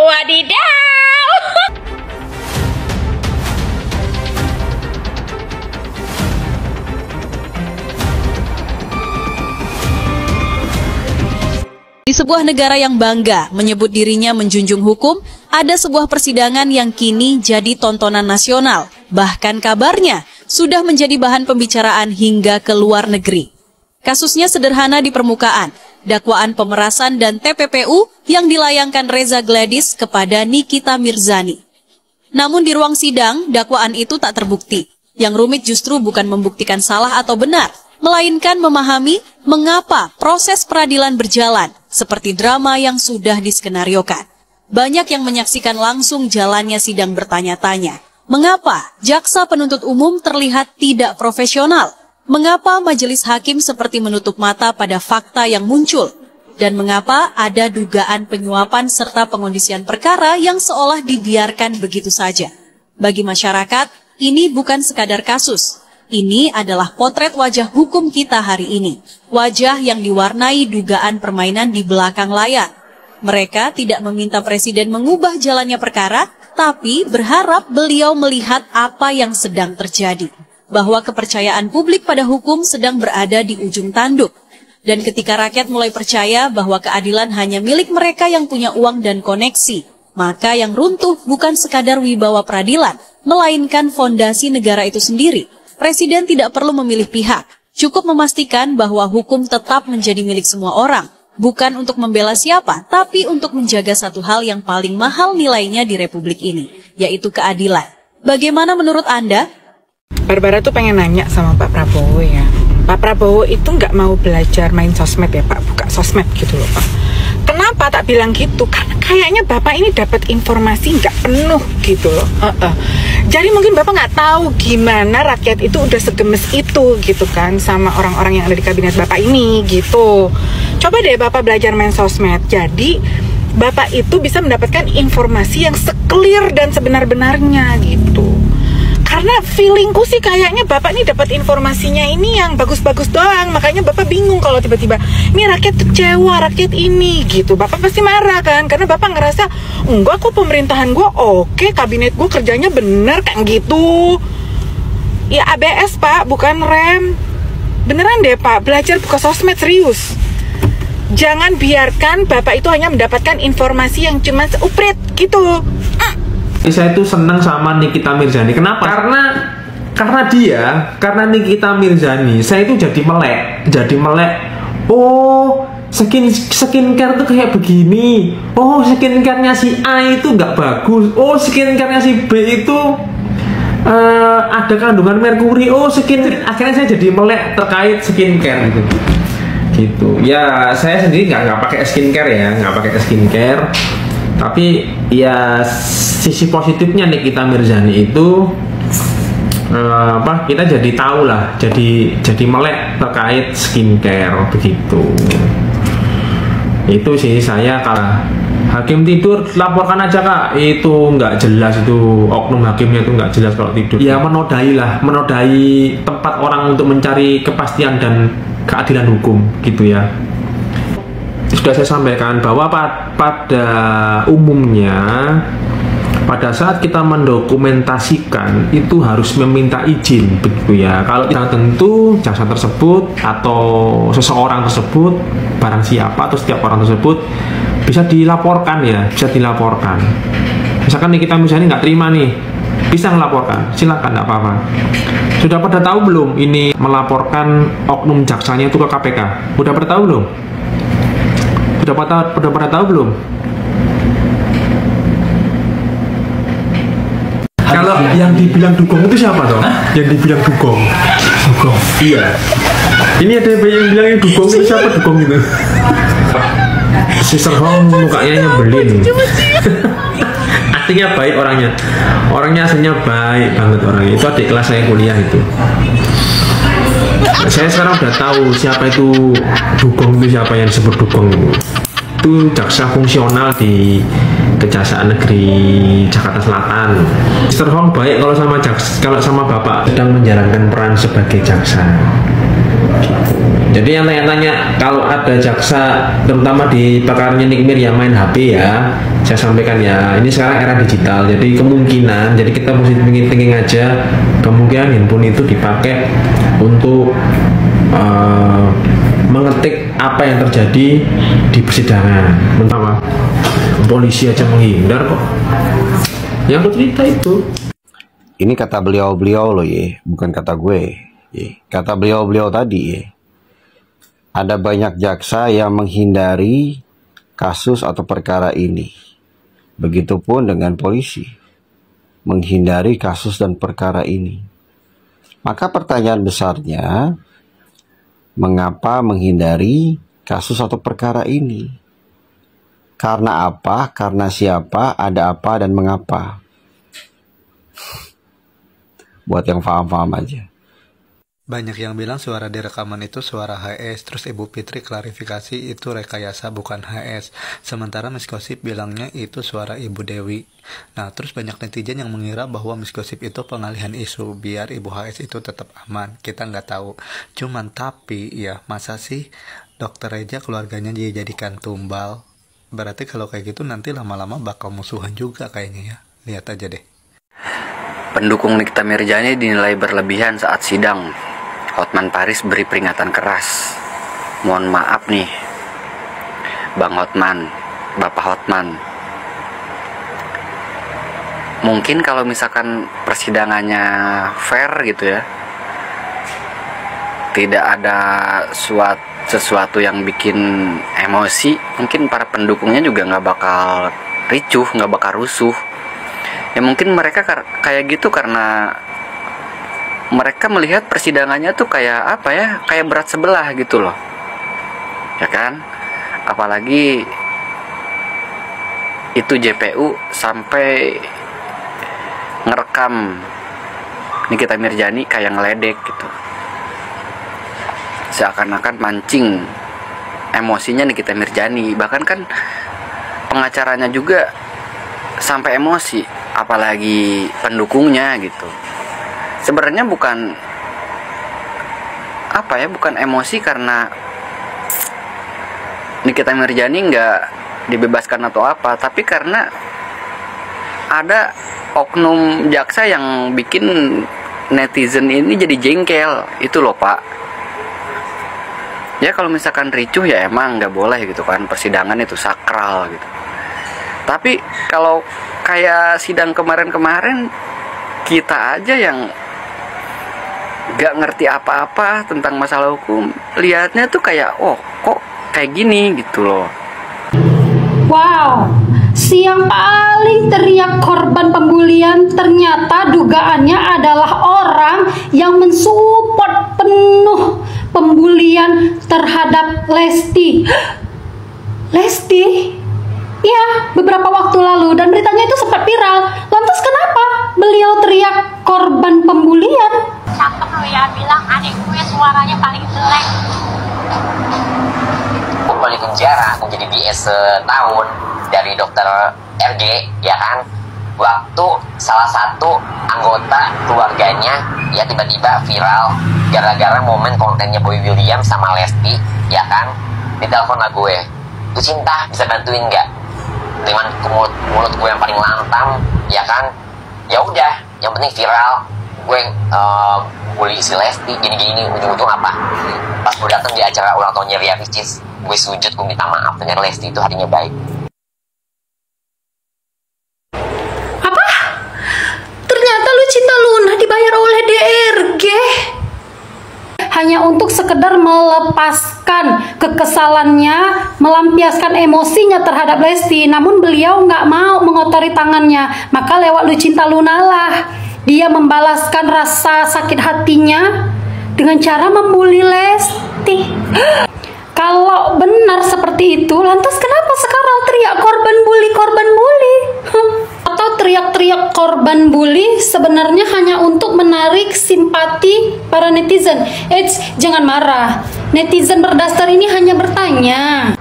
Wadidaw. Di sebuah negara yang bangga menyebut dirinya menjunjung hukum, ada sebuah persidangan yang kini jadi tontonan nasional. Bahkan kabarnya sudah menjadi bahan pembicaraan hingga ke luar negeri. Kasusnya sederhana di permukaan, dakwaan pemerasan dan TPPU yang dilayangkan Reza Gladys kepada Nikita Mirzani. Namun di ruang sidang, dakwaan itu tak terbukti. Yang rumit justru bukan membuktikan salah atau benar, melainkan memahami mengapa proses peradilan berjalan seperti drama yang sudah diskenariokan. Banyak yang menyaksikan langsung jalannya sidang bertanya-tanya, mengapa jaksa penuntut umum terlihat tidak profesional? Mengapa majelis hakim seperti menutup mata pada fakta yang muncul? Dan mengapa ada dugaan penyuapan serta pengondisian perkara yang seolah dibiarkan begitu saja? Bagi masyarakat, ini bukan sekadar kasus. Ini adalah potret wajah hukum kita hari ini. Wajah yang diwarnai dugaan permainan di belakang layar. Mereka tidak meminta presiden mengubah jalannya perkara, tapi berharap beliau melihat apa yang sedang terjadi. Bahwa kepercayaan publik pada hukum sedang berada di ujung tanduk. Dan ketika rakyat mulai percaya bahwa keadilan hanya milik mereka yang punya uang dan koneksi, maka yang runtuh bukan sekadar wibawa peradilan, melainkan fondasi negara itu sendiri. Presiden tidak perlu memilih pihak, cukup memastikan bahwa hukum tetap menjadi milik semua orang, bukan untuk membela siapa, tapi untuk menjaga satu hal yang paling mahal nilainya di Republik ini, yaitu keadilan. Bagaimana menurut Anda? Barbara tuh pengen nanya sama Pak Prabowo ya. Pak Prabowo itu nggak mau belajar main sosmed ya Pak, buka sosmed gitu loh Pak. Kenapa tak bilang gitu? Karena kayaknya Bapak ini dapat informasi nggak penuh gitu loh. Jadi mungkin Bapak nggak tahu gimana rakyat itu udah segemes itu gitu kan sama orang-orang yang ada di kabinet Bapak ini gitu. Coba deh Bapak belajar main sosmed. Jadi Bapak itu bisa mendapatkan informasi yang se-clear dan sebenar-benarnya gitu. Karena feelingku sih kayaknya Bapak nih dapat informasinya ini yang bagus-bagus doang. Makanya Bapak bingung kalau tiba-tiba ini rakyat kecewa, rakyat ini gitu. Bapak pasti marah kan, karena Bapak ngerasa enggak kok pemerintahan gue oke, kabinet gue kerjanya bener kan gitu. Ya ABS Pak, bukan rem. Beneran deh Pak, belajar buka sosmed serius. Jangan biarkan Bapak itu hanya mendapatkan informasi yang cuma seuprit gitu. Saya itu senang sama Nikita Mirzani. Kenapa? Karena Nikita Mirzani, saya itu jadi melek. Oh, skincare tuh kayak begini. Oh, skincare-nya si A itu nggak bagus. Oh, skincare-nya si B itu ada kandungan merkuri. Oh, akhirnya saya jadi melek terkait skincare gitu. Ya, saya sendiri nggak pakai skincare ya, tapi ya sisi positifnya Nikita Mirzani itu kita jadi tahu lah, jadi melek terkait skincare begitu. Itu sih saya kalah. Hakim tidur laporkan aja Kak, itu nggak jelas, itu oknum hakimnya itu nggak jelas kalau tidur. Ya menodai tempat orang untuk mencari kepastian dan keadilan hukum gitu ya. Sudah saya sampaikan bahwa pada umumnya pada saat kita mendokumentasikan itu harus meminta izin begitu ya. Kalau tidak tentu jaksa tersebut atau seseorang tersebut, barang siapa atau setiap orang tersebut bisa dilaporkan ya, Misalkan nih kita misalnya nggak terima nih, bisa melaporkan, silakan, nggak apa-apa. Sudah pada tahu belum ini melaporkan oknum jaksanya itu ke KPK? Udah pada tahu belum? Udah pada tahu belum? Kalau yang dibilang dugong itu siapa dong? Yang dibilang dugong? Iya. Ini ada yang bilang yang dugong itu siapa dugong itu? Si Serhong mukanya nyebelin. Artinya baik orangnya aslinya baik banget orangnya. Itu adik kelas saya kuliah itu. Saya sekarang udah tahu siapa itu dugong, itu siapa yang disebut dugong itu jaksa fungsional di Kejaksaan Negeri Jakarta Selatan. Mr. Hong baik kalau sama bapak sedang menjalankan peran sebagai jaksa. Jadi yang tanya-tanya kalau ada jaksa terutama di perkaranya Nikmir yang main HP ya, saya sampaikan ya, ini sekarang era digital, jadi kemungkinan, jadi kita mesti thinking aja, kemungkinan handphone itu dipakai untuk mengetik apa yang terjadi di persidangan. Mentama polisi aja menghindar kok. Yang aku cerita itu. Ini kata beliau-beliau loh ya, bukan kata gue. Kata beliau-beliau tadi ya. Ada banyak jaksa yang menghindari kasus atau perkara ini. Begitupun dengan polisi. Menghindari kasus dan perkara ini. Maka pertanyaan besarnya, mengapa menghindari kasus atau perkara ini? Karena apa? Karena siapa? Ada apa? Dan mengapa? Buat yang paham-paham aja. Banyak yang bilang suara di rekaman itu suara HS, terus Ibu Fitri klarifikasi itu rekayasa bukan HS. Sementara Miss Gosip bilangnya itu suara Ibu Dewi. Nah, terus banyak netizen yang mengira bahwa Miss Gosip itu pengalihan isu biar Ibu HS itu tetap aman. Kita nggak tahu. Cuman tapi ya masa sih Dokter Reja keluarganya dijadikan tumbal? Berarti kalau kayak gitu nanti lama-lama bakal musuhan juga kayaknya ya. Lihat aja deh. Pendukung Nikita Mirzani dinilai berlebihan saat sidang. Hotman Paris beri peringatan keras. Mohon maaf nih, Bang Hotman, Bapak Hotman. Mungkin kalau misalkan persidangannya fair gitu ya, tidak ada sesuatu yang bikin emosi, mungkin para pendukungnya juga nggak bakal ricuh, nggak bakal rusuh. Ya mungkin mereka kayak gitu karena mereka melihat persidangannya tuh kayak apa ya, kayak berat sebelah gitu loh, ya kan? Apalagi itu JPU sampai ngerekam Nikita Mirzani kayak ngeledek gitu, seakan-akan mancing emosinya Nikita Mirzani. Bahkan kan pengacaranya juga sampai emosi, apalagi pendukungnya gitu. Sebenarnya bukan emosi karena Nikita Mirzani nggak dibebaskan atau apa, tapi karena ada oknum jaksa yang bikin netizen ini jadi jengkel, itu loh Pak. Ya kalau misalkan ricuh ya emang nggak boleh gitu kan, persidangan itu sakral gitu. Tapi kalau kayak sidang kemarin-kemarin, kita aja yang gak ngerti apa-apa tentang masalah hukum, lihatnya tuh kayak, oh kok kayak gini gitu loh. Wow, si yang paling teriak korban pembulian ternyata dugaannya adalah orang yang mensupport penuh pembulian terhadap Lesti. Lesti? Ya, beberapa waktu lalu, dan beritanya itu sempat viral. Lantas kenapa beliau teriak korban pembulian? Cakep lo ya, bilang adik gue suaranya paling jelek. Kalau di penjara, aku jadi DS setahun dari dokter RG, ya kan? Waktu salah satu anggota keluarganya ya tiba-tiba viral gara-gara momen kontennya Boy William sama Lesti, ya kan? Ditelepon lah gue, "Lu Cinta, bisa bantuin nggak?" Dengan mulut gue yang paling lantam, ya kan? Ya udah, yang penting viral. Gue bully si Lesti, gini-gini, ujung-ujung apa? Pas gue datang di acara ulang tahunnya Ria Ricis, gue sujud, gue minta maaf. Ternyata Lesti itu hatinya baik. Apa? Ternyata Lucinta Luna dibayar oleh DRG hanya untuk sekedar melepaskan kekesalannya, melampiaskan emosinya terhadap Lesti. Namun beliau nggak mau mengotori tangannya, maka lewat Lucinta Luna lah dia membalaskan rasa sakit hatinya dengan cara membuli Lesti. Kalau benar seperti itu, lantas kenapa sekarang teriak korban bully, korban bully? Atau teriak-teriak korban bully sebenarnya hanya untuk menarik simpati para netizen? Jangan marah. Netizen berdasar ini hanya bertanya,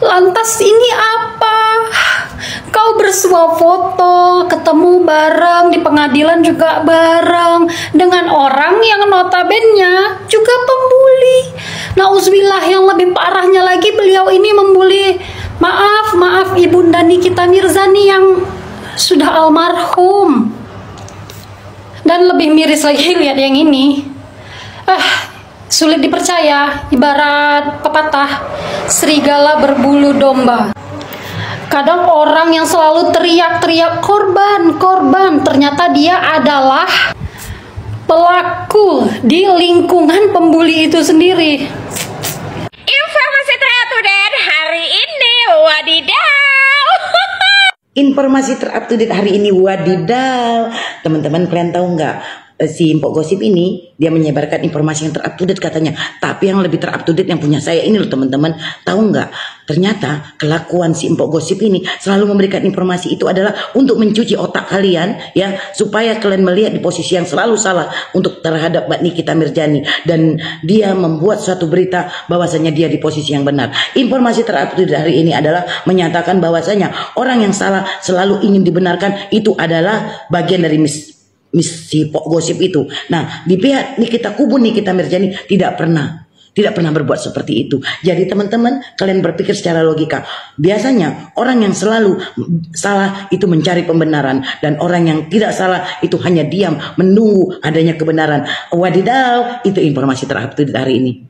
lantas ini apa? Kau bersuah foto, ketemu bareng di pengadilan juga bareng dengan orang yang notabene juga pembuli. Nauzubillah, yang lebih parahnya lagi beliau ini membuli, maaf Ibunda Nikita Mirzani yang sudah almarhum. Dan lebih miris lagi lihat yang ini. Sulit dipercaya, ibarat pepatah serigala berbulu domba. Kadang orang yang selalu teriak-teriak korban, ternyata dia adalah pelaku di lingkungan pembuli itu sendiri. Informasi terupdate hari ini, wadidaw. Informasi terupdate hari ini, wadidaw. Teman-teman, kalian tahu nggak? Si Mpok Gosip ini dia menyebarkan informasi yang terupdate katanya, tapi yang lebih terupdate yang punya saya ini loh teman-teman. Tahu nggak? Ternyata kelakuan si Mpok Gosip ini selalu memberikan informasi itu adalah untuk mencuci otak kalian ya, supaya kalian melihat di posisi yang selalu salah untuk terhadap Mbak Nikita Mirzani, dan dia membuat suatu berita bahwasanya dia di posisi yang benar. Informasi terupdate hari ini adalah menyatakan bahwasanya orang yang salah selalu ingin dibenarkan, itu adalah bagian dari si Mpok Gosip itu. Nah, di pihak Nikita, kubu Nikita Mirzani tidak pernah berbuat seperti itu. Jadi teman-teman, kalian berpikir secara logika. Biasanya orang yang selalu salah itu mencari pembenaran, dan orang yang tidak salah itu hanya diam menunggu adanya kebenaran. Wadidaw, itu informasi terupdate hari ini.